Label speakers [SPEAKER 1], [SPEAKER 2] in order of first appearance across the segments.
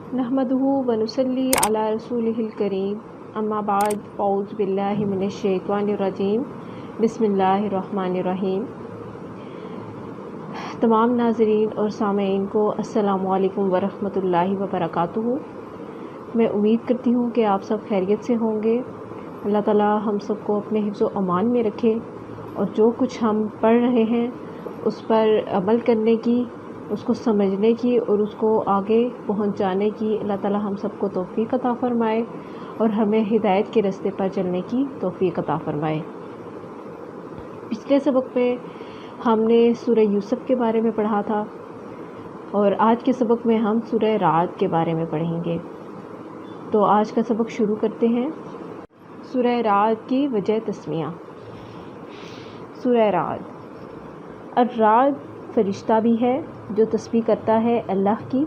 [SPEAKER 1] नहमदुहु व नुसल्ली अला रसूलिहिल करीम अम्मा बाद फ़ौज़ बिल्लाहि मिनश शैतानिर रजीम बिस्मिल्लाहिर रहमानिर रहीम। तमाम नाज़रीन और सामईन को अस्सलामु अलैकुम व रहमतुल्लाहि व बरकातुहू। मैं उम्मीद करती हूँ कि आप सब खैरियत से होंगे। अल्लाह ताला हम सबको अपने हिफ्ज़ व अमान में रखे और जो कुछ हम पढ़ रहे हैं उस पर अमल करने की, उसको समझने की और उसको आगे पहुंचाने की अल्लाह ताला हम सबको तौफ़ीक़ अता फ़रमाए और हमें हिदायत के रास्ते पर चलने की तौफ़ीक़ अता फ़रमाए। पिछले सबक में हमने सूरह यूसुफ़ के बारे में पढ़ा था और आज के सबक में हम सूरह राद के बारे में पढ़ेंगे। तो आज का सबक शुरू करते हैं। सूरह राद की वजह तस्मिया। सूरह राद। राद फ़रिश्ता भी है जो तस्बीह करता है अल्लाह की।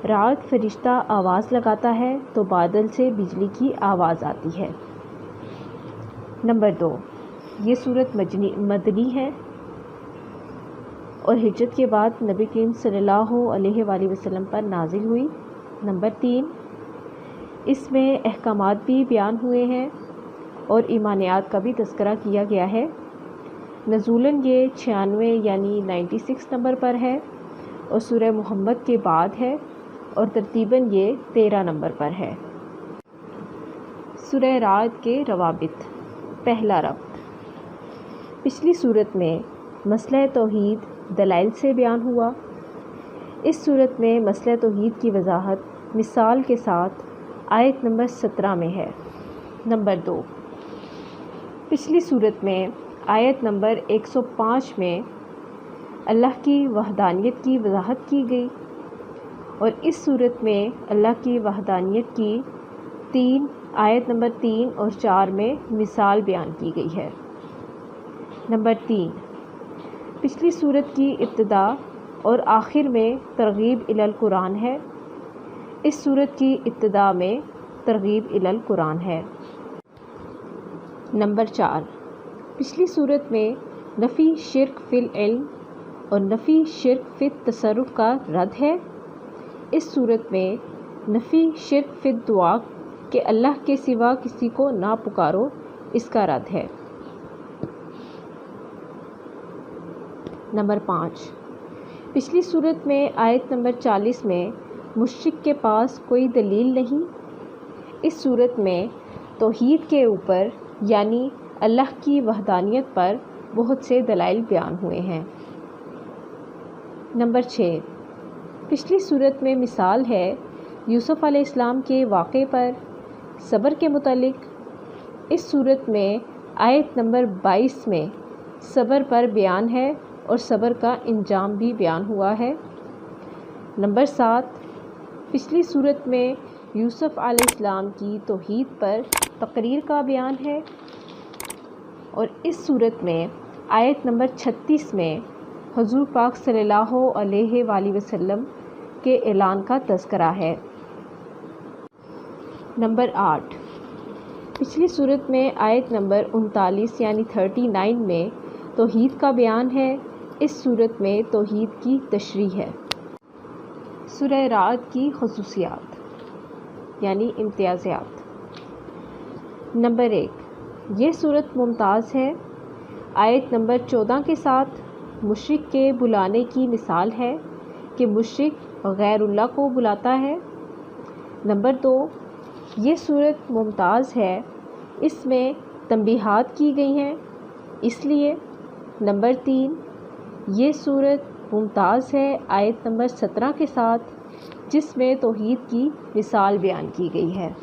[SPEAKER 1] राद फ़रिश्ता आवाज़ लगाता है तो बादल से बिजली की आवाज़ आती है। नंबर 2, ये सूरत मदनी है और हिजरत के बाद नबी करीम सल्लल्लाहु अलैहि वसल्लम पर नाजिल हुई। नंबर 3, इसमें अहकामात भी बयान हुए हैं और ईमानियात का भी तज़किरा किया गया है। नज़ूलन ये 96 यानी 96 नंबर पर है और सूरह मुहम्मद के बाद है और तरतीबन ये 13 नंबर पर है। सूरह राद के रवाबित। पहला रब्त। पिछली सूरत में मसला तौहीद दलाइल से बयान हुआ। इस सूरत में मसला तौहीद की वजाहत मिसाल के साथ आयत नंबर 17 में है। नंबर 2, पिछली सूरत में आयत नंबर 105 में अल्लाह की वहदानियत की वजाहत की गई और इस सूरत में अल्लाह की वहदानियत की आयत नंबर 3 और 4 में मिसाल बयान की गई है। नंबर 3, पिछली सूरत की इब्तिदा और आखिर में तरगीब इलल कुरान है। इस सूरत की इब्तिदा में तरगीब इलल कुरान है। नंबर 4, पिछली सूरत में नफ़ी शिर्क फ़िल इल्म और नफ़ी शिर्क फ़िल तसर्रुफ़ का रद्द है। इस सूरत में नफ़ी शिर्क फ़िल दुआ कि अल्लाह के सिवा किसी को ना पुकारो, इसका रद्द है। नंबर 5, पिछली सूरत में आयत नंबर 40 में मुश्रिक के पास कोई दलील नहीं। इस सूरत में तौहीद के ऊपर यानी अल्लाह की वहदानियत पर बहुत से दलाइल बयान हुए हैं। नंबर 6, पिछली सूरत में मिसाल है यूसुफ़ अलैहिस्सलाम के वाक़े पर सब्र के मुतालिक। इस सूरत में आयत नंबर 22 में सब्र पर बयान है और सब्र का इंजाम भी बयान हुआ है। नंबर 7, पिछली सूरत में यूसुफ़ अलैहिस्सलाम की तौहीद पर तकरीर का बयान है और इस सूरत में आयत नंबर 36 में हुज़ूर पाक सल्लल्लाहु अलैहि वसल्लम के ऐलान का तज़किरा है। नंबर 8, पिछली सूरत में आयत नंबर 39 यानी 39 में तौहीद का बयान है। इस सूरत में तौहीद की तशरीह है। सूरह राद की ख़ुसूसियात यानी इम्तियाज़ात। नंबर 1, ये सूरत मुमताज़ है। आयत नंबर 14 के साथ मुश्रिक के बुलाने की मिसाल है कि मुश्रिक गैरुल्लाह को बुलाता है। नंबर 2, ये सूरत मुमताज़ है, इसमें तंबीहात की गई हैं इसलिए। नंबर 3, ये सूरत मुमताज़ है आयत नंबर 17 के साथ जिसमें तौहीद की मिसाल बयान की गई है।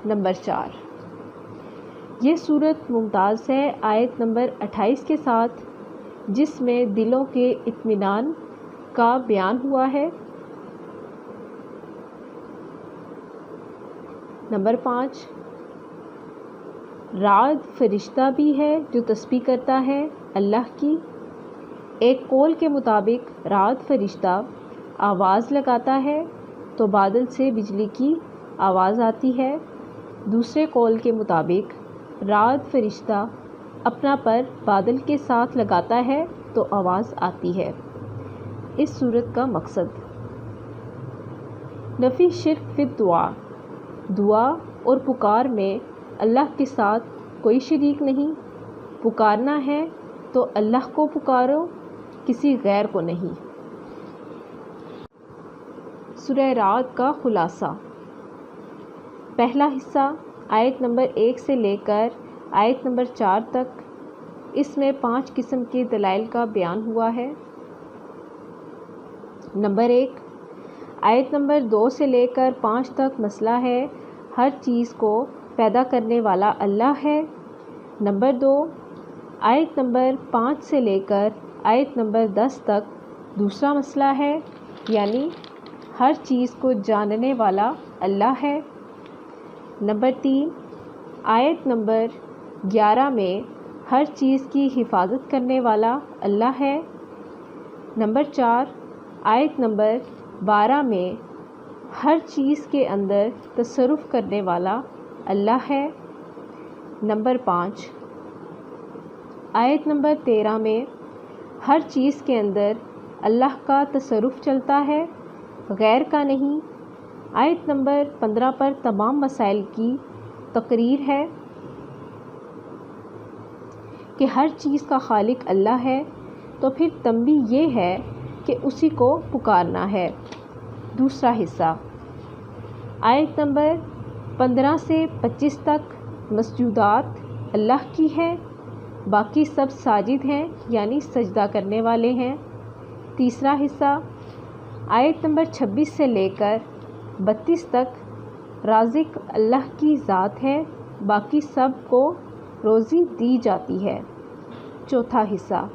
[SPEAKER 1] नंबर 4, ये सूरत मुमताज़ है आयत नंबर 28 के साथ जिसमें दिलों के इत्मीनान का बयान हुआ है। नंबर 5, राद फ़रिश्ता भी है जो तस्बीह करता है अल्लाह की। एक कौल के मुताबिक राद फ़रिश्ता आवाज़ लगाता है तो बादल से बिजली की आवाज़ आती है। दूसरे कौल के मुताबिक राद फ़रिश्ता अपना पर बादल के साथ लगाता है तो आवाज़ आती है। इस सूरत का मकसद। نفی شرک فی دعا، دعا اور پکار میں اللہ کے ساتھ کوئی شریک نہیں۔ پکارنا ہے تو اللہ کو پکارو، کسی غیر کو نہیں۔ سورہ رعد کا خلاصہ۔ پہلا حصہ آیت نمبر 1 سے لے کر آیت نمبر 4 تک، اس میں 5 قسم کے دلائل کا بیان ہوا ہے۔ نمبر 1، آیت نمبر 2 سے لے کر 5 تک مسئلہ ہے ہر چیز کو پیدا کرنے والا اللہ ہے۔ نمبر 2، آیت نمبر 5 سے لے کر آیت نمبر 10 تک دوسرا مسئلہ ہے، یعنی ہر چیز کو جاننے والا اللہ ہے۔ نمبر 3، آیت نمبر 11 میں ہر چیز کی حفاظت کرنے والا اللہ ہے۔ نمبر 4، آیت نمبر 12 میں ہر چیز کے اندر تصرف کرنے والا اللہ ہے۔ نمبر 5، آیت نمبر 13 میں ہر چیز کے اندر اللہ کا تصرف چلتا ہے، غیر کا نہیں۔ آیت نمبر 15 پر تمام مسائل کی تقریر ہے کہ ہر چیز کا خالق اللہ ہے، تو پھر تنبیہ یہ ہے کہ اسی کو پکارنا ہے۔ دوسرا حصہ آیت نمبر 15 سے 25 تک مسجودات اللہ کی ہے، باقی سب ساجد ہیں یعنی سجدہ کرنے والے ہیں۔ تیسرا حصہ آیت نمبر 26 سے لے کر 32 تک رازق اللہ کی ذات ہے، باقی سب کو روزی دی جاتی ہے۔ چوتھا حصہ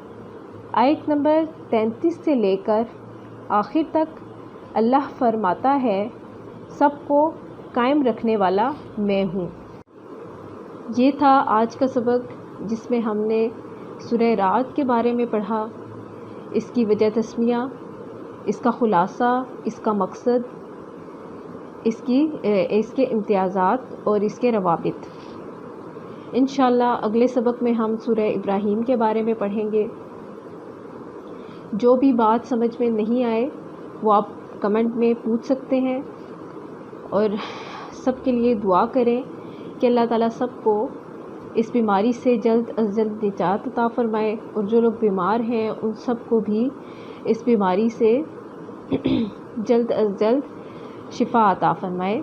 [SPEAKER 1] آیت نمبر 33 سے لے کر آخر تک اللہ فرماتا ہے سب کو قائم رکھنے والا میں ہوں۔ یہ تھا آج کا سبق جس میں ہم نے سورہ رعد کے بارے میں پڑھا، اس کی وجہ تسمیہ، اس کا خلاصہ، اس کا مقصد، اس کے امتیازات اور اس کے روابط۔ انشاءاللہ اگلے سبق میں ہم سورہ ابراہیم کے بارے میں پڑھیں گے۔ جو بھی بات سمجھ میں نہیں آئے وہ آپ کمنٹ میں پوچھ سکتے ہیں، اور سب کے لیے دعا کریں کہ اللہ تعالیٰ سب کو اس بیماری سے جلد از جلد نجات عطا فرمائے، اور جو لوگ بیمار ہیں ان سب کو بھی اس بیماری سے جلد از جلد شفا عطا فرمائے۔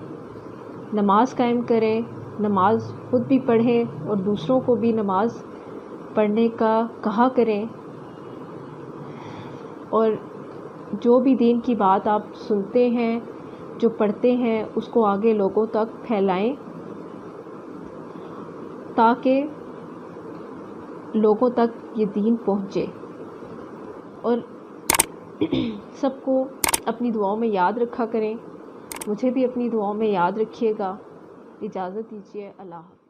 [SPEAKER 1] نماز قائم کریں، نماز خود بھی پڑھیں اور دوسروں کو بھی نماز پڑھنے کا کہا کریں، اور جو بھی دین کی بات آپ سنتے ہیں، جو پڑھتے ہیں، اس کو آگے لوگوں تک پھیلائیں تاکہ لوگوں تک یہ دین پہنچے۔ اور سب کو اپنی دعاؤں میں یاد رکھا کریں، مجھے بھی اپنی دعاؤں میں یاد رکھیے گا۔ اجازت دیجیے، اللہ حافظ۔